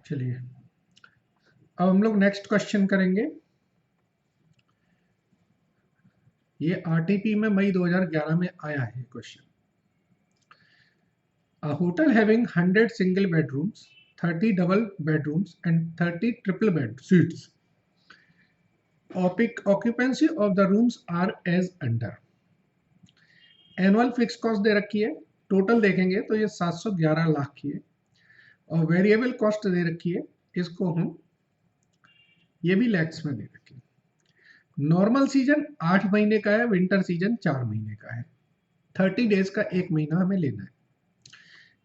चलिए अब हम लोग नेक्स्ट क्वेश्चन करेंगे। ये आरटीपी में मई 2011 में आया है question. A hotel having 100 single bedrooms, 30 double bedrooms and 30 triple bed suites. Occupancy of the rooms are as under. Annual fix cost दे रखी है, टोटल देखेंगे तो ये 711 लाख की है और वेरिएबल कॉस्ट दे रखी है, इसको हम ये भी लैक्स में दे रखी है। नॉर्मल सीजन 8 महीने का है, विंटर सीजन 4 महीने का है, 30 डेज का 1 महीना हमें लेना है।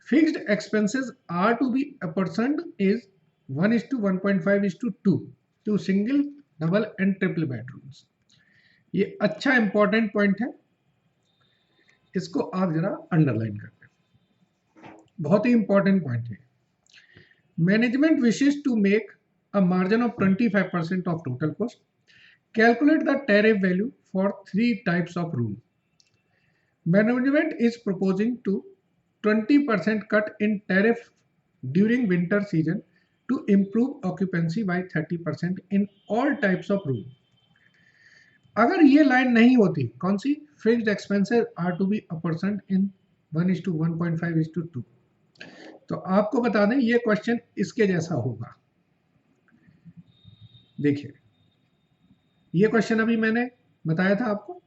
Fixed expenses are to be apportioned is 1:1.5:2 to single, double and triple bedrooms. ये अच्छा इंपॉर्टेंट पॉइंट है, इसको आप जरा अंडरलाइन कर लें, बहुत ही इंपॉर्टेंट पॉइंट है। Management wishes to make a margin of 25% of total cost. Calculate the tariff value for 3 types of room. Management is proposing to 20% cut in tariff during winter season to improve occupancy by 30% in all types of room. अगर ये line नहीं होती, कौन सी, fixed expenses are to be अपरसेंट in 1:1.5:2, तो आपको बता दें ये क्वेश्चन इसके जैसा होगा। देखिए ये क्वेश्चन अभी मैंने बताया था आपको,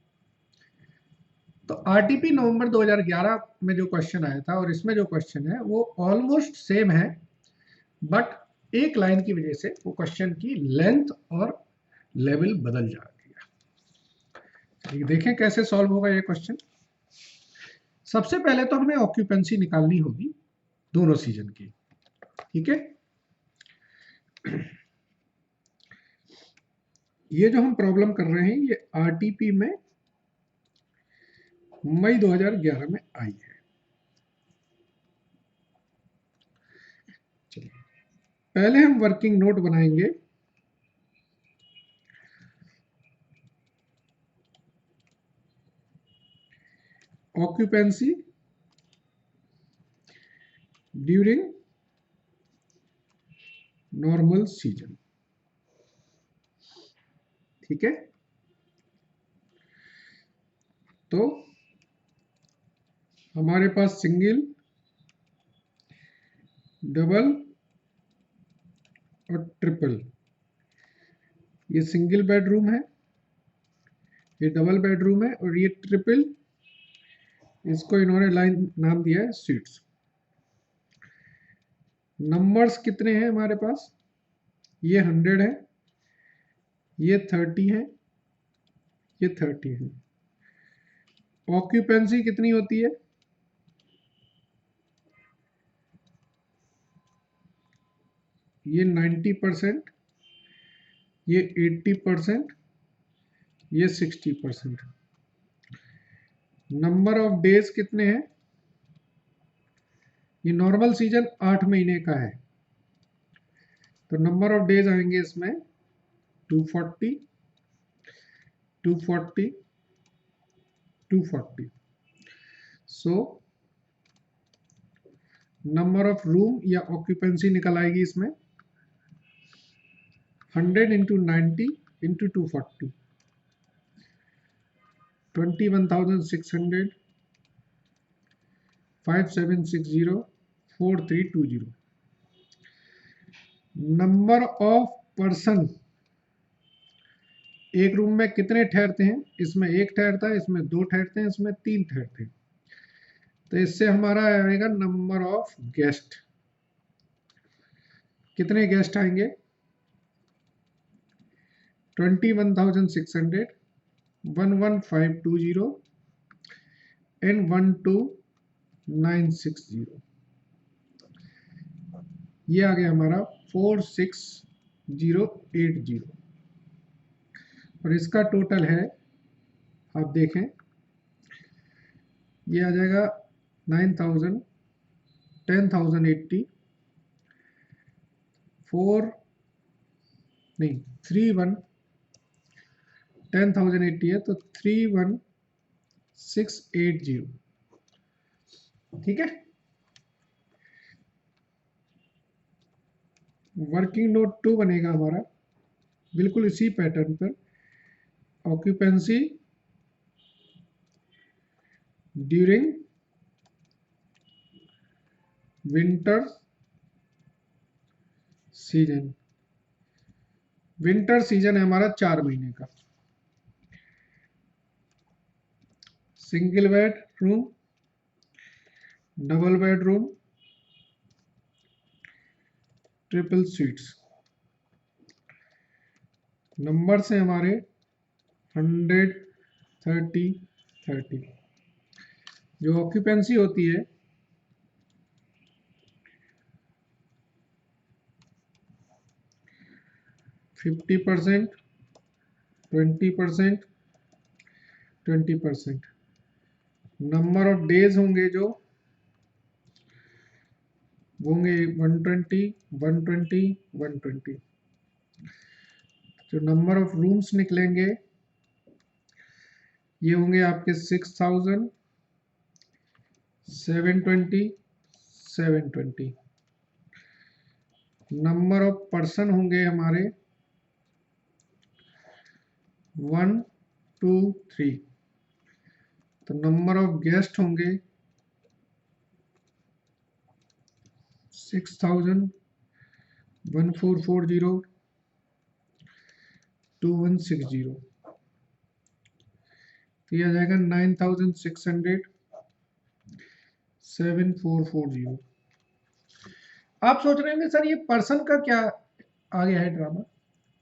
तो आरटीपी नवंबर 2011 में जो क्वेश्चन आया था और इसमें जो क्वेश्चन है वो ऑलमोस्ट सेम है, बट एक लाइन की वजह से वो क्वेश्चन की लेंथ और लेवल बदल जाती है। देखें कैसे सॉल्व होगा ये क्वेश्चन। सबसे पहले तो हमें ऑक्यूपेंसी निकालनी होगी दोनों सीजन की, ठीक है। ये जो हम प्रॉब्लम कर रहे हैं ये आरटीपी में मई 2011 में आई है। चलिए पहले हम वर्किंग नोट बनाएंगे। ऑक्यूपेंसी ड्यूरिंग नॉर्मल सीजन, ठीक है। तो हमारे पास सिंगल, डबल और ट्रिपल, ये सिंगल बेडरूम है, ये डबल बेडरूम है और ये ट्रिपल, इसको इन्होंने लाइन नाम दिया है सीट्स। नंबर्स कितने हैं हमारे पास, ये 100 है, ये 30 है, ये 30 है। ऑक्यूपेंसी कितनी होती है, ये 90%, ये 80%, ये 60%। नंबर ऑफ डेज कितने हैं, ये नॉर्मल सीजन 8 महीने का है, तो नंबर ऑफ डेज आएंगे इसमें 240, 240, 240। सो नंबर ऑफ रूम या ऑक्यूपेंसी निकल आएगी इसमें 100 into 90 into 240, 21,600, 5760, 4320। Number of person, एक रूम में कितने ठहरते हैं, इसमें एक ठहरता है, इसमें दो ठहरते हैं, इसमें तीन ठहरते हैं, तो इससे हमारा आएगा नंबर ऑफ गेस्ट। कितने गेस्ट आएंगे, 21,600, 11,520 एंड 12,960। ये आ गया हमारा 4,6,080 और इसका टोटल है, आप देखें ये आ जाएगा 9,000, 10,080, 10,080 है तो 31,680, ठीक है। वर्किंग नोट 2 बनेगा हमारा बिल्कुल इसी पैटर्न पर, occupancy during winter season. Winter season है हमारा 4 महीने का। Single bedroom, double bedroom, triple sweets. Number से हमारे 100, 30, 30। जो ऑक्यूपेंसी होती है 50%, 20%, 20%। नंबर ऑफ डेज होंगे जो होंगे 120, 120, 120। जो नंबर ऑफ रूम्स निकलेंगे ये होंगे आपके 6000, 720, 720। नंबर ऑफ पर्सन होंगे हमारे 1, 2, 3। तो नंबर ऑफ गेस्ट होंगे 6000, 1440, 2160। तो यह आ जाएगा 9600, 7440। आप सोच रहे होंगे सर ये पर्सन का क्या आ गया है ड्रामा,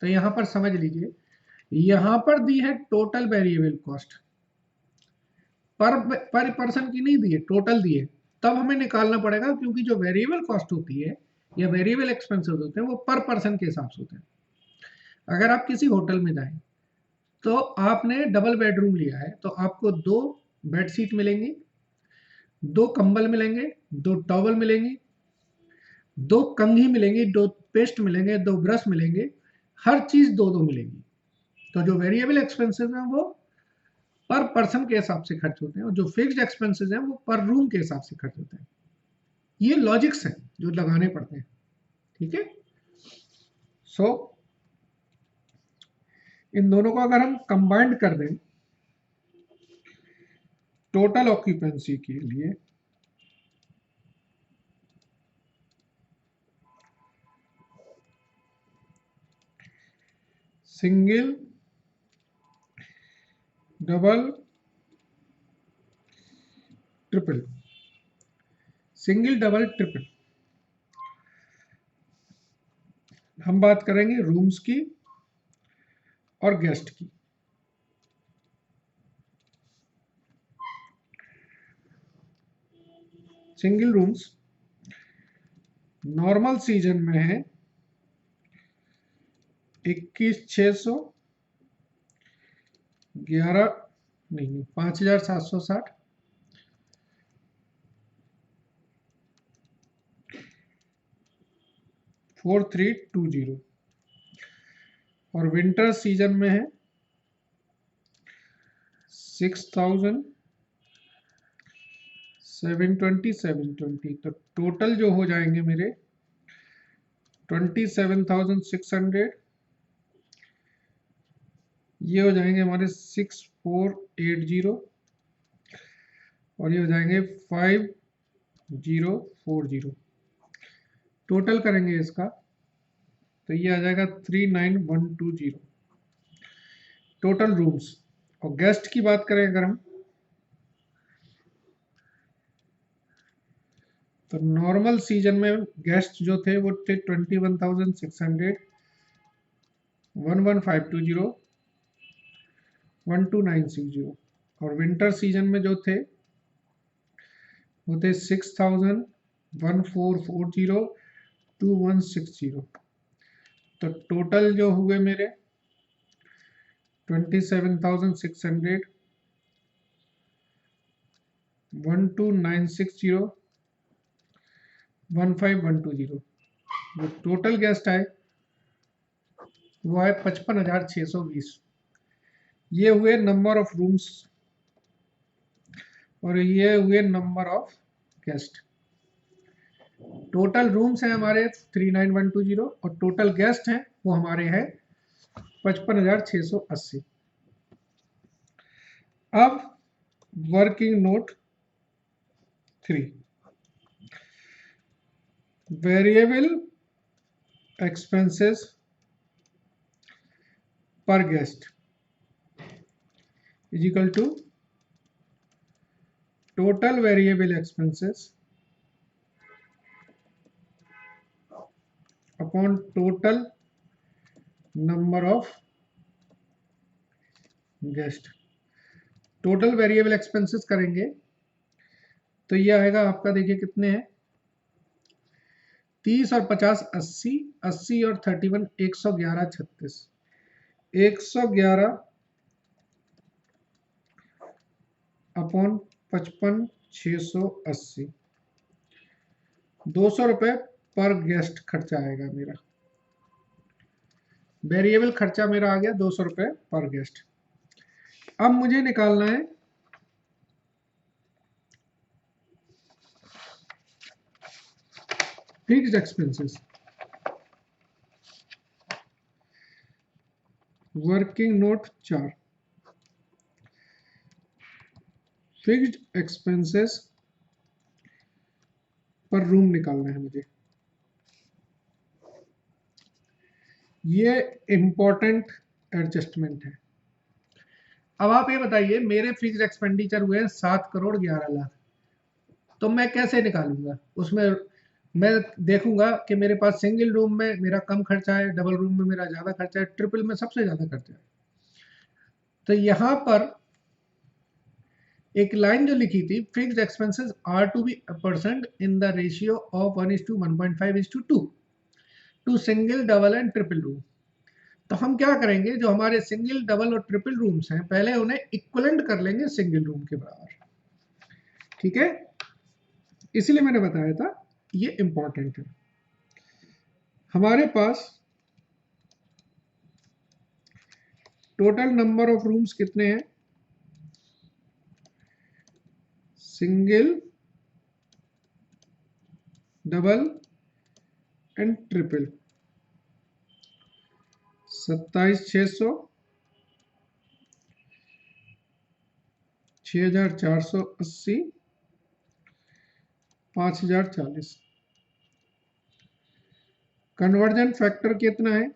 तो यहां पर समझ लीजिए, यहां पर दी है टोटल वेरिएबल कॉस्ट, पर पर्सन की नहीं दी है, टोटल दी है। तब हमें निकालना पड़ेगा, क्योंकि जो वेरिएबल कॉस्ट होती है या वेरिएबल एक्सपेंसेस होते हैं वो पर पर्सन के हिसाब से होते हैं। अगर आप किसी होटल में जाएं तो आपने डबल बेडरूम लिया है तो आपको 2 बेडशीट मिलेंगी, 2 कंबल मिलेंगे, 2 टॉवल मिलेंगी, 2 कंघी मिलेंगी, 2 पेस्ट मिलेंगे, 2 ब्रश मिलेंगे, हर चीज 2-2 मिलेंगी। तो जो वेरिएबल एक्सपेंसेस हैं वो पर पर्सन के हिसाब से खर्च होते हैं, और जो फिक्स्ड एक्सपेंसेस हैं वो पर रूम के हिसाब से खर्च होते हैं। ये लॉजिक्स हैं जो लगाने पड़ते हैं, ठीक है। सो इन दोनों को अगर हम कंबाइंड कर दें टोटल ऑक्यूपेंसी के लिए, single, double, triple, single, double, triple, हम बात करेंगे रूम्स की और गेस्ट की। सिंगल रूम्स नॉर्मल सीजन में है 21,600, 11 नहीं 5,760, 4,320। और विंटर सीजन में है 6,000, 720, 720। तो टोटल जो हो जाएंगे मेरे 27,600, ये हो जाएंगे हमारे 6,480, और ये हो जाएंगे 5,040। टोटल करेंगे इसका तो ये आ जाएगा 39,120 टोटल रूम्स। और गेस्ट की बात करें अगर हम, तो नॉर्मल सीजन में गेस्ट जो थे वो थे 21,600, 11,520, 12,960। और विंटर सीजन में जो थे वो थे 6,000, 1440, 2160। तो टोटल जो हुए मेरे 27,600, 12,960, 15,120। जो टोटल गेस्ट आए वो आए 55,620। ये हुए नंबर ऑफ रूम्स और ये हुए number of guest. Total rooms हैं हमारे 39120 और टोटल गेस्ट हैं वो हमारे हैं 55,680। अब working note 3, variable expenses per guest is equal to total variable expenses upon total number of guest. Total variable expenses करेंगे तो ये आएगा आपका, देखिए कितने हैं, 30 और 50 80, 80 और 31 111 36, 111 अपॉन 55,680, 200 रुपये पर गेस्ट खर्चा आएगा मेरा। वेरिएबल खर्चा मेरा आ गया 200 रुपये पर गेस्ट। अब मुझे निकालना है fixed expenses. Working note 4, fixed expenses पर रूम निकालना है मुझे। ये इंपॉर्टेंट एडजस्टमेंट है। अब आप ये बताइए, मेरे फिक्स्ड एक्सपेंडिचर हुए 7,11,00,000, तो मैं कैसे निकालूंगा? उसमें मैं देखूंगा कि मेरे पास सिंगल रूम में मेरा कम खर्चा है, डबल रूम में मेरा ज्यादा खर्चा है, ट्रिपल में सबसे ज्यादा खर्चा है। तो यहां पर एक लाइन जो लिखी थी, fixed expenses are to be percent in the ratio of 1:1.5:2 to single, double and triple room. तो हम क्या करेंगे, जो हमारे सिंगल, डबल और ट्रिपल रूम्स हैं, पहले उन्हें इक्वलेंट कर लेंगे सिंगल रूम के बराबर। ठीक है, इसलिए मैंने बताया था ये इंपॉर्टेंट है। हमारे पास टोटल नंबर ऑफ रूम्स कितने हैं? Single, double and triple 27,600, 6,480, 5,040। Conversion factor कितना है?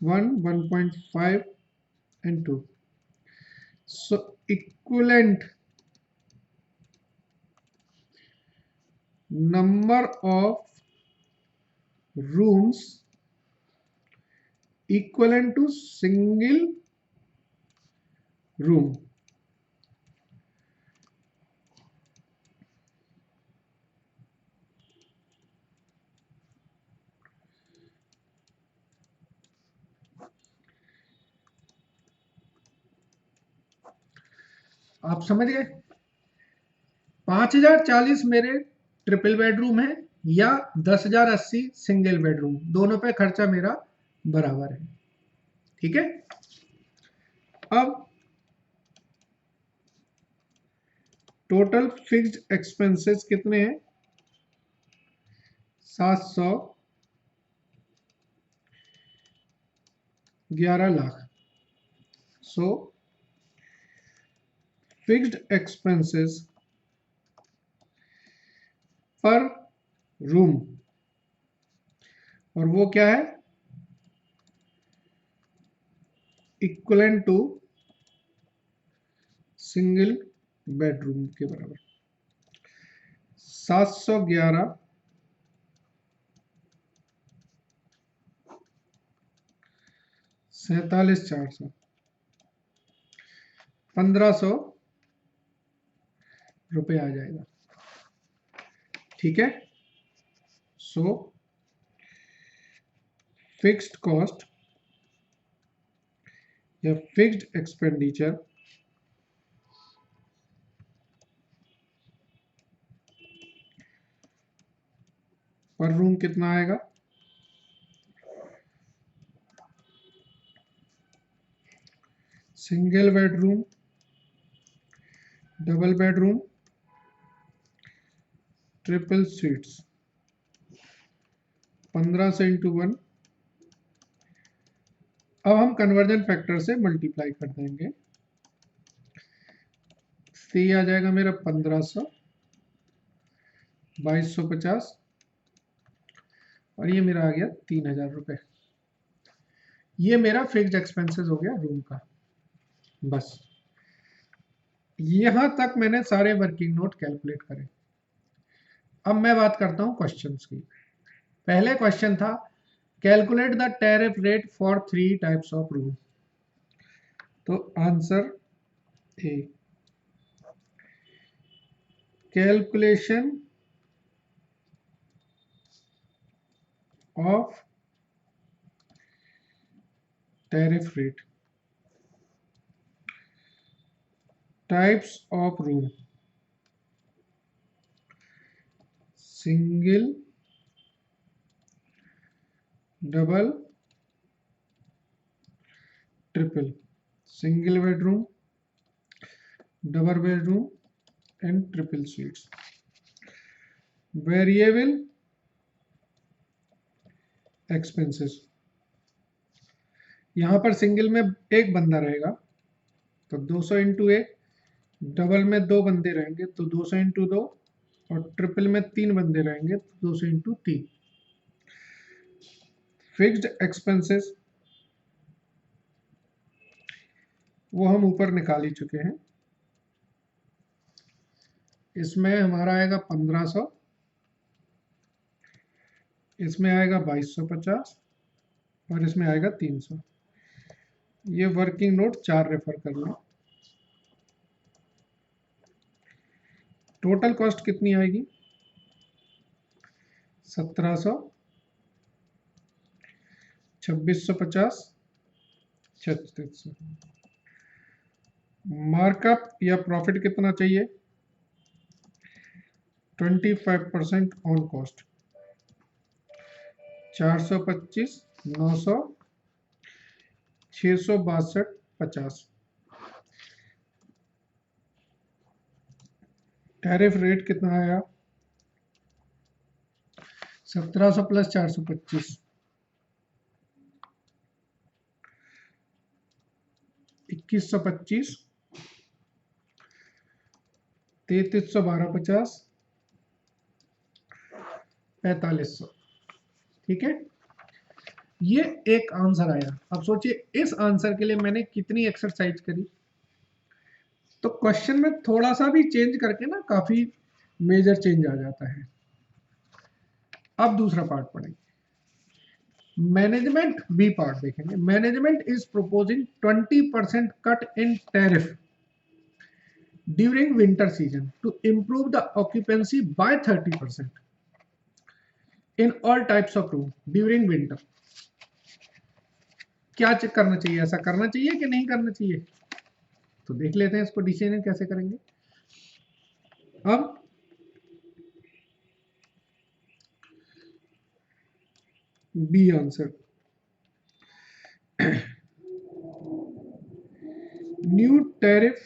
1, 1.5 and 2. So equivalent number of rooms equivalent to single room. आप समझ गए? 5,040 मेरे ट्रिपल बेडरूम है या 10,080 सिंगल बेडरूम, दोनों पे खर्चा मेरा बराबर है। ठीक है, अब टोटल फिक्स्ड एक्सपेंसेस कितने हैं? 711 लाख। सो फिक्स्ड एक्सपेंसेस पर रूम, और वो क्या है? इक्वलेंट टू सिंगल बेडरूम के बराबर। 711 47,400 1,500 रुपये आ जाएगा। ठीक है, सो फिक्स्ड कॉस्ट या फिक्स्ड एक्सपेंडिचर पर रूम कितना आएगा? Single bedroom, double bedroom triple sweets 15 से इंटू 1। अब हम कन्वर्जन फैक्टर से मल्टीप्लाई कर देंगे। सी आ जाएगा मेरा 1500, 2250 और ये मेरा आ गया 3000 रुपये। ये मेरा फिक्स्ड एक्सपेंसेस हो गया रूम का। बस यहां तक मैंने सारे वर्किंग नोट कैलकुलेट करे। अब मैं बात करता हूं क्वेश्चंस की। पहले क्वेश्चन था calculate the tariff rate for 3 types of room. तो answer A, calculation of tariff rate, types of room, single, double, triple, single bedroom, double bedroom and triple suites. Variable expenses, यहां पर single में एक बंदा रहेगा तो 200 into 1, double में 2 बंदे रहेंगे तो 200 इंटू 2 और ट्रिपल में 3 बंदे रहेंगे तो 200 इंटू 3। फिक्स्ड एक्सपेंसेस वो हम ऊपर निकाल ही चुके हैं। इसमें हमारा आएगा 1500, इसमें आएगा 2250 और इसमें आएगा 300। ये वर्किंग नोट 4 रेफर कर लो। टोटल कॉस्ट कितनी आएगी 1700, 2650, 3600। मार्कअप या प्रॉफिट कितना चाहिए 25% ऑन कॉस्ट, 425, 900, 662, 50। टैरिफ रेट कितना आया 1700 प्लस 425, 2125, 3312, 50, 4500। ठीक है, ये एक आंसर आया। अब सोचिए इस आंसर के लिए मैंने कितनी एक्सरसाइज करी। तो क्वेश्चन में थोड़ा सा भी चेंज करके ना काफी मेजर चेंज आ जाता है। अब दूसरा पार्ट पढ़ेंगे, मैनेजमेंट बी पार्ट देखेंगे। Management is proposing 20% cut in tariff during winter season to improve the occupancy by 30% in all types of room during winter. क्या चेक करना चाहिए, ऐसा करना चाहिए कि नहीं करना चाहिए? तो देख लेते हैं इसको डिसीजन कैसे करेंगे। अब B answer, new tariff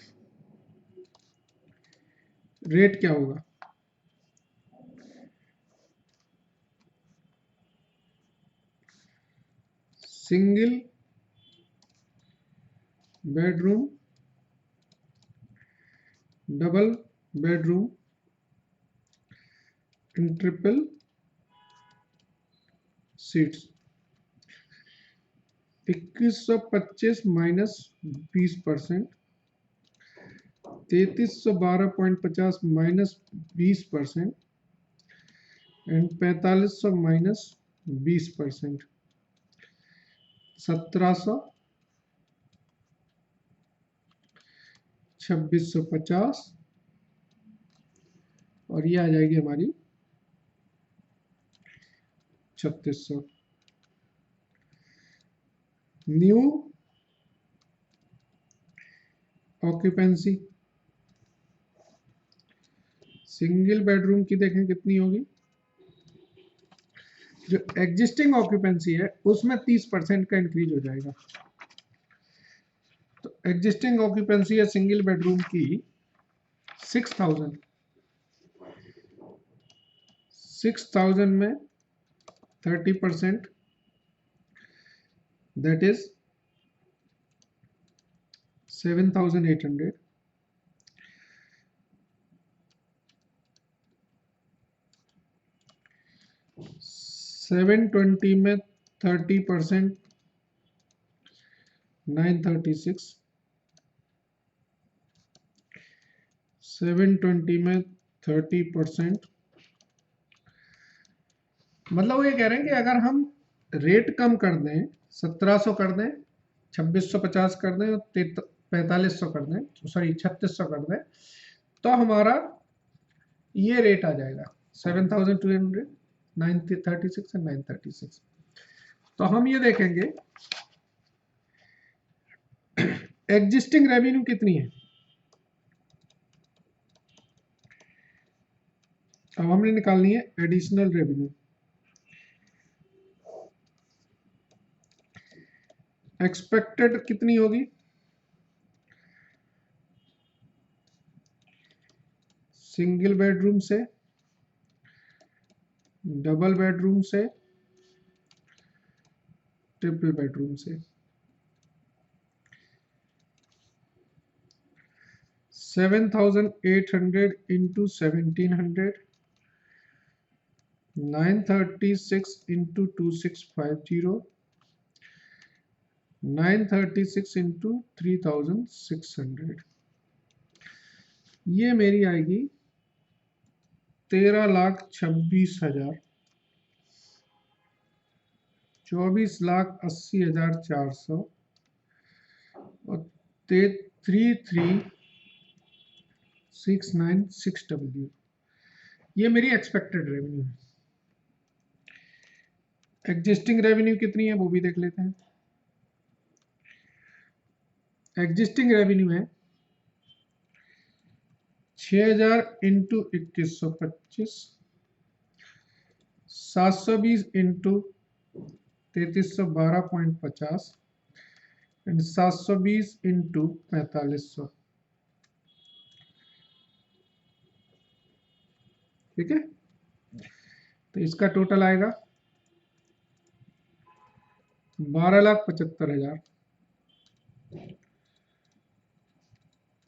rate क्या होगा single bedroom, double bedroom and triple seats. 2125 minus 20%, 3312.50 minus 20% and 4500 minus 20%, 1700, 2650 और ये आ जाएगी हमारी 3600। न्यू ऑक्यूपेंसी सिंगल बेडरूम की देखें कितनी होगी, जो एग्जिस्टिंग ऑक्यूपेंसी है उसमें 30% का इंक्रीज हो जाएगा। तो एग्जिस्टिंग ऑक्यूपेंसी है सिंगल बेडरूम की 6000, 6000 में 30%, that is 7800. 720 में 30%, 936. 720 में 30%, मतलब वो ये कह रहे हैं कि अगर हम रेट कम कर दें, 1700 कर दें, 2650 कर दें और 4500 कर दें, सॉरी 3600 कर दें, तो हमारा ये रेट आ जाएगा 7200, 936 और 936। तो हम ये देखेंगे एग्जिस्टिंग रेवेन्यू कितनी है। अब हमने निकालनी है एडिशनल रेवेन्यू। एक्सपेक्टेड कितनी होगी, सिंगल बेडरूम से, डबल बेडरूम से, ट्रिपल बेडरूम से। 7800 इंटू 1700, 936 इंटू 2650, 936 इंटू 3600, ये मेरी आएगी 13,26,000, 24,80,400 और 33,696W। ये मेरी एक्सपेक्टेड रेवेन्यू है। एग्जिस्टिंग रेवेन्यू कितनी है वो भी देख लेते हैं। एग्जिस्टिंग रेवेन्यू है 6000 इंटू 2125, 720 इंटू 3312.50 एंड 720 इंटू 4500। ठीक है, तो इसका टोटल आएगा 12,75,000,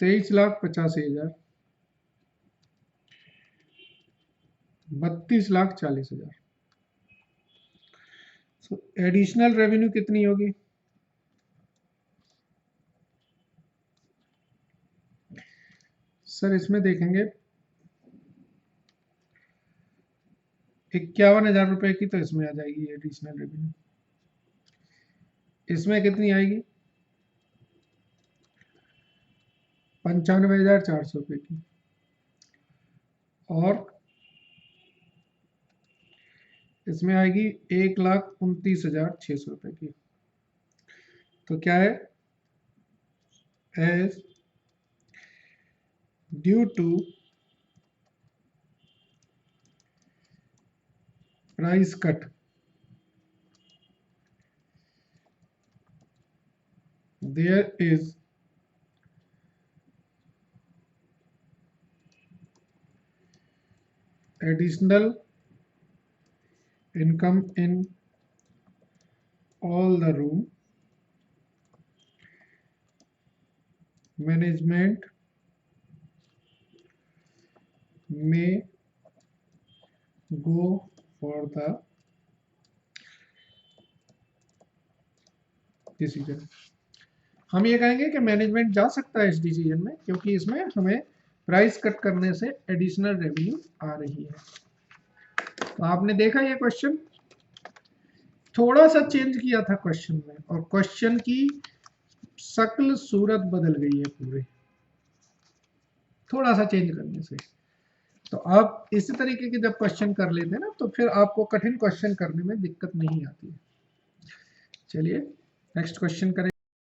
23,85,000, 32,40,000। सो एडिशनल रेवेन्यू कितनी होगी, सर इसमें देखेंगे 51,000 रुपए की, तो इसमें आ जाएगी एडिशनल रेवेन्यू। इसमें कितनी आएगी 95,400 रुपए की, और इसमें आएगी 1,29,600 रुपए की। तो क्या है, as due to price cut there is additional income in all the room, management may go for the decision. हम ये कहेंगे कि मैनेजमेंट जा सकता है इस डिसीजन में, क्योंकि इसमें हमें प्राइस कट करने से एडिशनल रेवेन्यू आ रही है। तो आपने देखा ये क्वेश्चन थोड़ा सा चेंज किया था क्वेश्चन में, और क्वेश्चन की शक्ल सूरत बदल गई है पूरे, थोड़ा सा चेंज करने से। तो आप इसी तरीके के जब क्वेश्चन कर लेते हैं ना, तो फिर आपको कठिन क्वेश्चन करने में दिक्कत नहीं आती है। चलिए नेक्स्ट क्वेश्चन करें।